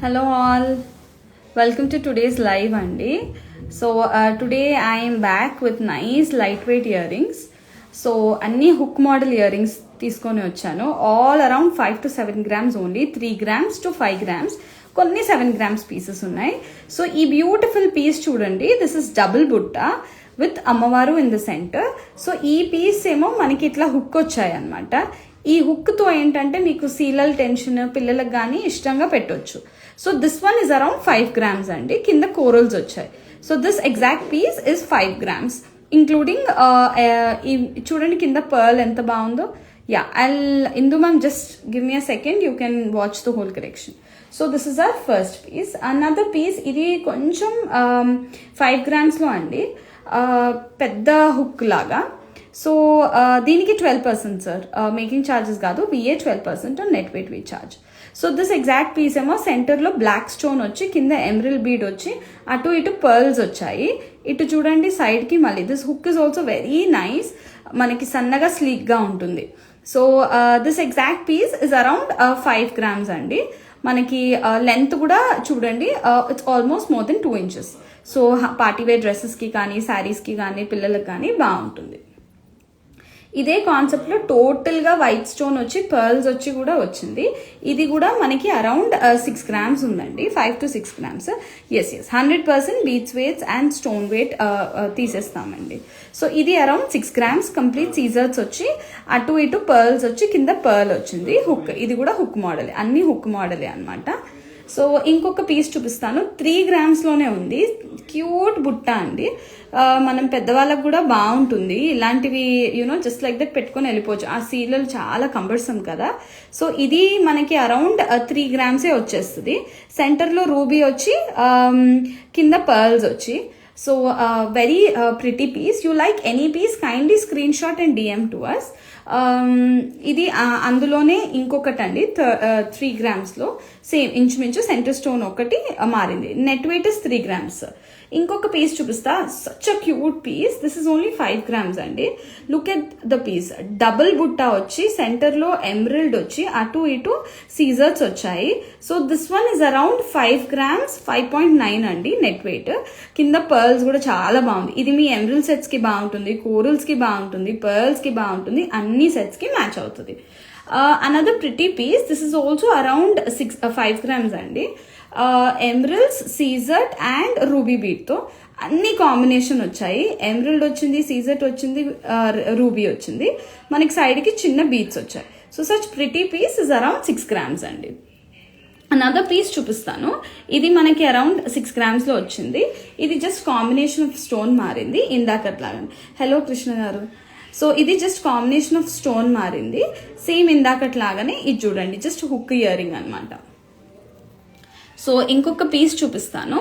Hello all, welcome to today's live Andy. So today I am back with nice lightweight earrings. So అన్ని hook model earrings తీసుకొని వచ్చాను. All around 5 to 7 grams only, 3 grams to 5 grams. కొన్ని 7 grams pieces ఉన్నాయి. So ఈ beautiful piece చూడండి, this is double బుట్ట with అమ్మవారు in the centre. So ఈ పీస్ ఏమో మనకి ఇట్లా హుక్ వచ్చాయి అనమాట. ఈ హుక్తో ఏంటంటే మీకు సీలల్ టెన్షన్ పిల్లలకు కానీ ఇష్టంగా పెట్టొచ్చు. So this one is around 5 grams అండి, కింద కోరల్స్ వచ్చాయి. So this exact piece is 5 grams including చూడండి కింద పర్ల్ ఎంత బాగుందో. Yeah, Indu ma'am just give me a second, you can watch the whole correction. So this is our first piece. Another piece, ఇది కొంచెం 5 grams అండి, పెద్ద hook లాగా. So దీనికి 12% సార్, మేకింగ్ ఛార్జెస్ కాదు, విఏ 12% నెట్ వెయిట్ వి charge. So this exact piece ఏమో సెంటర్లో బ్లాక్ స్టోన్ వచ్చి కింద ఎమరల్ బీడ్ వచ్చి అటు ఇటు పర్ల్స్ వచ్చాయి. ఇటు చూడండి సైడ్కి మళ్ళీ this hook is also very nice, మనకి సన్నగా స్లీక్గా ఉంటుంది. So this exact piece is around 5 grams అండి. మనకి లెంత్ కూడా చూడండి, it's almost more than 2 inches. So partywear డ్రెస్సెస్కి కానీ శారీస్కి కానీ పిల్లలకు కానీ బాగుంటుంది. ఇదే కాన్సెప్ట్లో టోటల్గా వైట్ స్టోన్ వచ్చి పర్ల్స్ వచ్చి కూడా వచ్చింది. ఇది కూడా మనకి అరౌండ్ 6 grams ఉందండి, 5 to 6 grams. Yes 100% beads weights and stone weight తీసేస్తామండి. సో ఇది అరౌండ్ 6 grams కంప్లీట్ సీజర్స్ వచ్చి అటు ఇటు పర్ల్స్ వచ్చి కింద పర్ల్ వచ్చింది. హుక్, ఇది కూడా హుక్ మోడలే, అన్ని హుక్ మోడలే అనమాట. సో ఇంకొక పీస్ చూపిస్తాను, 3 grams ఉంది, క్యూట్ బుట్ట అండి. మనం పెద్దవాళ్ళకు కూడా బాగుంటుంది ఇలాంటివి, యూనో జస్ట్ లైక్ దట్ పెట్టుకొని వెళ్ళిపోవచ్చు. ఆ సీలలు చాలా కంఫర్ట్సమ్ కదా. సో ఇది మనకి అరౌండ్ 3 grams వచ్చేస్తుంది. సెంటర్లో రూబీ వచ్చి కింద పర్ల్స్ వచ్చి. So very pretty piece. You like any piece kindly screenshot and DM to us. ఇది అందులోనే ఇంకొకటి అండి, 3 grams సేమ్ ఇంచుమించు సెంటర్ స్టోన్ ఒకటి మారింది. Net weight is 3 grams. ఇంకొక పీస్ చూపిస్తా, such a cute piece. This is only 5 grams అండి. Look at the piece, double బుట్ట వచ్చి సెంటర్లో ఎమరల్డ్ వచ్చి అటు ఇటు సీజర్స్ వచ్చాయి. So this one is around 5 grams, 5.9 అండి నెట్ వెయిట్. కింద పర్ల్స్ కూడా చాలా బాగుంది. ఇది మీ ఎమరల్డ్ సెట్స్కి బాగుంటుంది, కోరల్స్కి బాగుంటుంది, పర్ల్స్కి బాగుంటుంది, అన్ని సెట్స్కి మ్యాచ్ అవుతుంది. Another pretty piece, this is also around 5 grams అండి. ఎమరల్డ్స్, సీజర్ట్ అండ్ రూబీ బీట్తో అన్ని కాంబినేషన్ వచ్చాయి. ఎమరల్డ్ వచ్చింది, సీజర్ట్ వచ్చింది, రూబీ వచ్చింది, మనకి సైడ్కి చిన్న బీట్స్ వచ్చాయి. So such pretty piece is around 6 grams అండి. అనదర్ పీస్ చూపిస్తాను, ఇది మనకి అరౌండ్ 6 grams వచ్చింది. ఇది జస్ట్ కాంబినేషన్ ఆఫ్ స్టోన్ మారింది ఇందాకట్లాగా. హలో కృష్ణ గారు. సో ఇది జస్ట్ కాంబినేషన్ ఆఫ్ స్టోన్ మారింది, సేమ్ ఇందాకట్లాగానే. ఇది చూడండి జస్ట్ హుక్ ఇయరింగ్ అనమాట. సో ఇంకొక పీస్ చూపిస్తాను,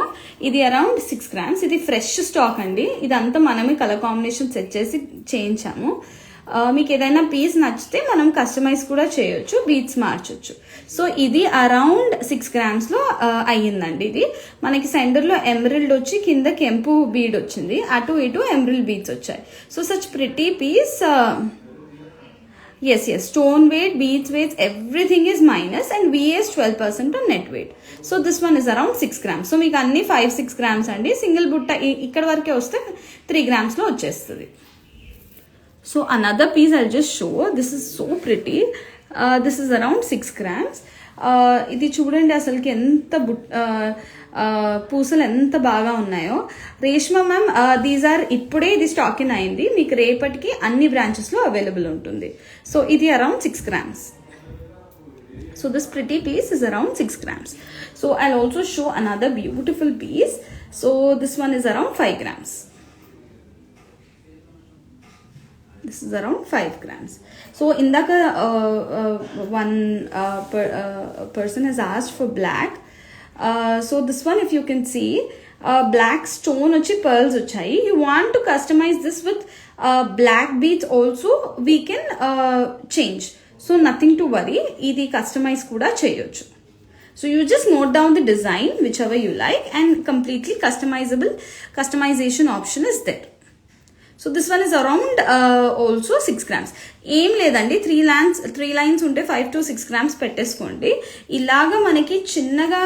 ఇది అరౌండ్ 6 grams. ఇది ఫ్రెష్ స్టాక్ అండి, ఇదంతా మనమే కలర్ కాంబినేషన్ సెట్ చేసి చేయించాము. మీకు ఏదైనా పీస్ నచ్చితే మనం కస్టమైజ్ కూడా చేయొచ్చు, బీట్స్ మార్చొచ్చు. సో ఇది అరౌండ్ 6 grams అయ్యిందండి. ఇది మనకి సెంటర్లో ఎమరల్డ్ వచ్చి కింద కెంపు బీడ్ వచ్చింది, అటు ఇటు ఎమరల్డ్ బీడ్స్ వచ్చాయి. So such pretty piece. yes stone weight, beads weights, everything is minus and VA is 12% on net weight. So this one is around 6 grams. So మీకు అన్ని 5-6 grams అండి. సింగిల్ బుట్ట ఇక్కడ వరకే వస్తే 3 grams వచ్చేస్తుంది. So another piece I'll just show, this is so pretty. This is around 6 grams. ఇది చూడండి అసలుకి ఎంత పూసలు ఎంత బాగా ఉన్నాయో. రేష్మా మ్యామ్, దీస్ ఆర్ ఇప్పుడే ఇది స్టాక్ ఇన్ అయింది, మీకు రేపటికి అన్ని బ్రాంచెస్లో అవైలబుల్ ఉంటుంది. సో ఇది around 6 grams. So this pretty piece is around 6 grams. So I'll also show another beautiful piece. So this one is around 5 grams. This is around 5 grams. So indaka one person has asked for black. So this one, if you can see, black stone vachi pearls vachayi. You want to customize this with black beads also, we can change. So nothing to worry, idi customize kuda cheyochu. So you just note down the design whichever you like, and completely customization option is there. So this one is around also 6 grams. ఏం లేదండి, three lines ఉంటే 5 to 6 grams పెట్టేసుకోండి. ఇలాగా మనకి చిన్నగా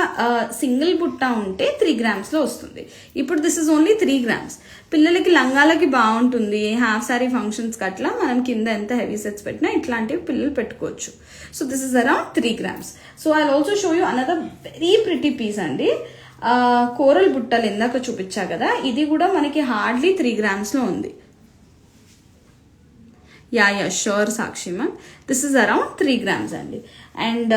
single బుట్ట ఉంటే 3 grams వస్తుంది. ఇప్పుడు దిస్ ఇస్ ఓన్లీ 3 grams. పిల్లలకి లంగాలకి బాగుంటుంది, హాఫ్ సారీ ఫంక్షన్స్కి అట్లా మనం కింద ఎంత హెవీ సెట్స్ పెట్టినా ఇట్లాంటివి పిల్లలు పెట్టుకోవచ్చు. So this is around 3 grams. So I also show you another very pretty piece అండి. కోరల్ బుట్టలు ఇందాక చూపించా కదా, ఇది కూడా మనకి హార్డ్లీ 3 grams ఉంది. Yeah sure Sakshi ma'am, this is around 3 grams అండి. అండ్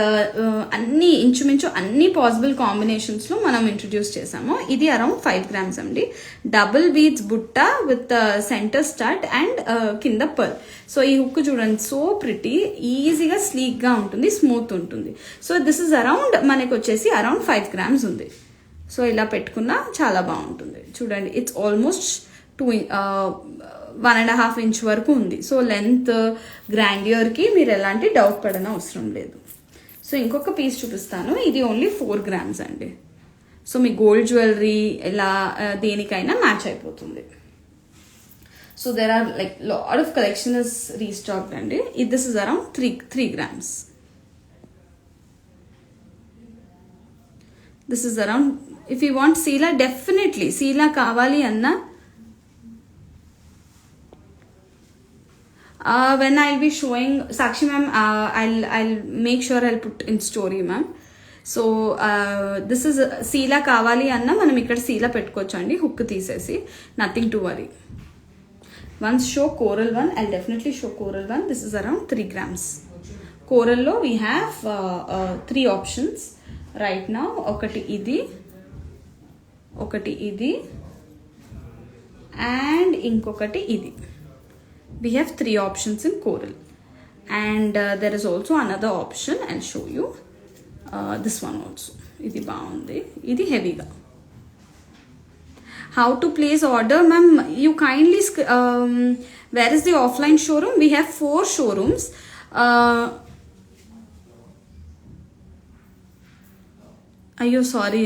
అన్ని ఇంచుమించు అన్ని పాసిబుల్ కాంబినేషన్స్లో మనం ఇంట్రడ్యూస్ చేసాము. ఇది అరౌండ్ 5 grams అండి. డబుల్ బీడ్స్ బుట్ట విత్ సెంటర్ స్టార్ట్ అండ్ కింద పర్ల్. సో ఈ హుక్ చూడండి, సో ప్రిటీ, ఈజీగా స్లీక్గా ఉంటుంది, స్మూత్ ఉంటుంది. సో దిస్ ఇస్ అరౌండ్ మనకి వచ్చేసి అరౌండ్ 5 grams ఉంది. సో ఇలా పెట్టుకున్నా చాలా బాగుంటుంది. చూడండి, ఇట్స్ ఆల్మోస్ట్ 1.5 inch వరకు ఉంది. సో లెంత్ గ్రాండియర్కి మీరు ఎలాంటి డౌట్ పడన అవసరం లేదు. సో ఇంకొక పీస్ చూపిస్తాను, ఇది ఓన్లీ 4 grams అండి. సో మీ గోల్డ్ జ్యువెలరీ ఇలా దేనికైనా మ్యాచ్ అయిపోతుంది. So there are like lot of collection is restocked అండి. This is around 3 grams. This is around, if you want సీలా, డెఫినెట్లీ సీలా కావాలి అన్నా when I'll be showing Sakshi ma'am, I'll make sure I'll put in story ma'am. So this is సీలా కావాలి అన్న మనం ఇక్కడ సీలా పెట్టుకోవచ్చు అండి, హుక్ తీసేసి, nothing to worry. Once show coral one, I'll definitely show coral one. This is around 3 grams. కోరల్లో we have 3 options right now. ఒకటి ఇది అండ్ ఇంకొకటి ఇది. We have 3 options in coral, and there is also another option. I'll show you this one also. Idi baagundi, idi heavy ga. How to place order, ma'am? You kindly where is the offline showroom? We have 4 showrooms. అయ్యో sorry,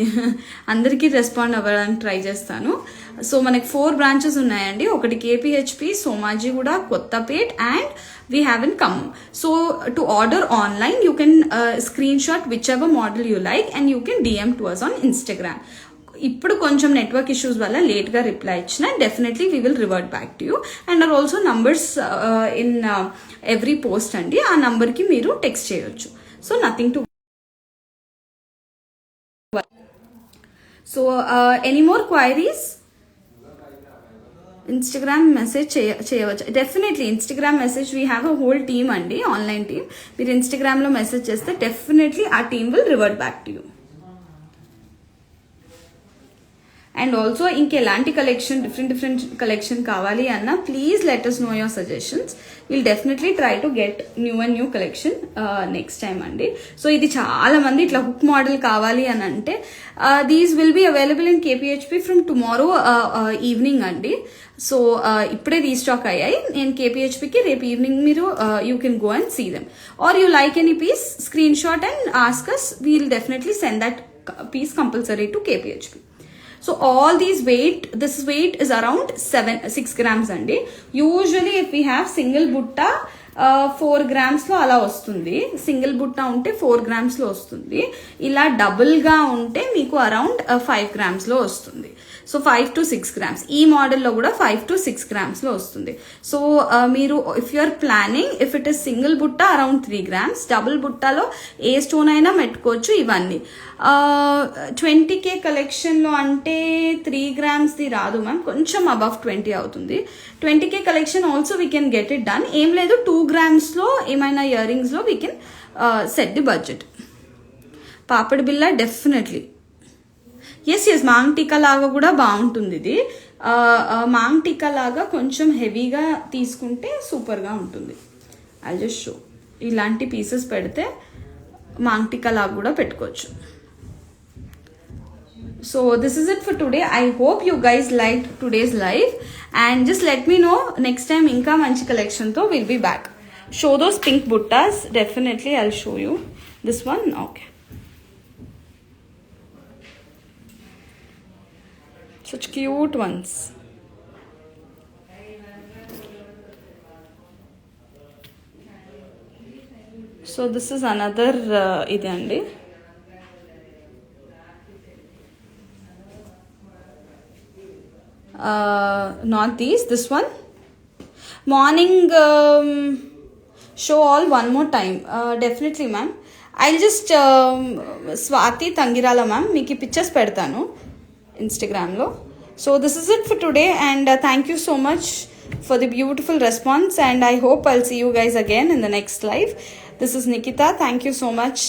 అందరికీ respond అవ్వడానికి try చేస్తాను. So మనకి 4 branches ఉన్నాయండి. ఒకటి KPHB, Somajiguda, Kothapet and we have in Khammam. So to order online you can screenshot whichever model you like and you can DM to us on Instagram. ఇప్పుడు కొంచెం network issues వల్ల లేట్గా reply ఇచ్చిన, definitely we will revert back to you. And our also numbers in every post అండి, ఆ నంబర్కి మీరు text చేయొచ్చు. So nothing to. So any more queries? Instagram message చేయవచ్చు, definitely. Instagram message, we have a whole team అండి, online team. మీరు ఇన్స్టాగ్రామ్లో message చేస్తే డెఫినెట్లీ ఆ team will revert back to you. And also ఇంకెలాంటి కలెక్షన్, డిఫరెంట్ కలెక్షన్ కావాలి అన్న, please let us know your suggestions. We'll definitely try to get new collection next time అండి. So ఇది చాలా మంది ఇట్లా హుక్ మోడల్ కావాలి అని అంటే, these will be available in KPHB from tomorrow evening అండి. సో ఇప్పుడే రీస్టాక్ అయ్యాయి. నేను కేపీహెచ్పికి రేపు ఈవినింగ్ మీరు you can go and see them. Or you like any piece, screenshot and ask us. We'll definitely send that piece compulsory to KPHP. So all these this weight is around 6 grams andi. Usually if we have single butta 4 grams లో అలా వస్తుంది. Single బుట్ట ఉంటే 4 grams లో వస్తుంది. ఇలా double గా ఉంటే మీకు అరౌండ్ 5 grams లో వస్తుంది. So 5 to 6 grams. ఈ మోడల్లో కూడా 5 to 6 grams లో వస్తుంది. సో మీరు if you are planning, if it is single బుట్ట అరౌండ్ 3 grams, డబుల్ బుట్టలో ఏ స్టోన్ అయినా పెట్టుకోవచ్చు. ఇవన్నీ 20K కలెక్షన్లో అంటే 3 grams ది రాదు మ్యామ్, కొంచెం అబవ్ 20 అవుతుంది. 20K collection also we can get it done. ఏం లేదు, 2 grams లో ఏమైనా ఇయర్ రింగ్స్లో we can set the budget. పాపడ్ బిల్ల డెఫినెట్లీ. ఎస్ మాంగ్ టీకా లాగా కూడా బాగుంటుంది ఇది. మాంగ్ టీకా లాగా కొంచెం హెవీగా తీసుకుంటే సూపర్గా ఉంటుంది. ఐ జస్ట్ షో, ఇలాంటి పీసెస్ పెడితే మాంగ్ టీకా లాగా కూడా పెట్టుకోవచ్చు. So this is it for today. I hope you guys like today's live and just let me know next time ఇంకా మంచి కలెక్షన్తో will be back. Show those pink బుట్టాస్, definitely I show you this one. Okay, such cute ones. So this is another ఇది అండి. Not this one. Morning show all one more time. Definitely ma'am. I'll just Swati Tangirala ma'am meeki pictures pedtanu Instagram lo. So this is it for today, and thank you so much for the beautiful response, and I hope I'll see you guys again in the next live. This is Nikita. Thank you so much.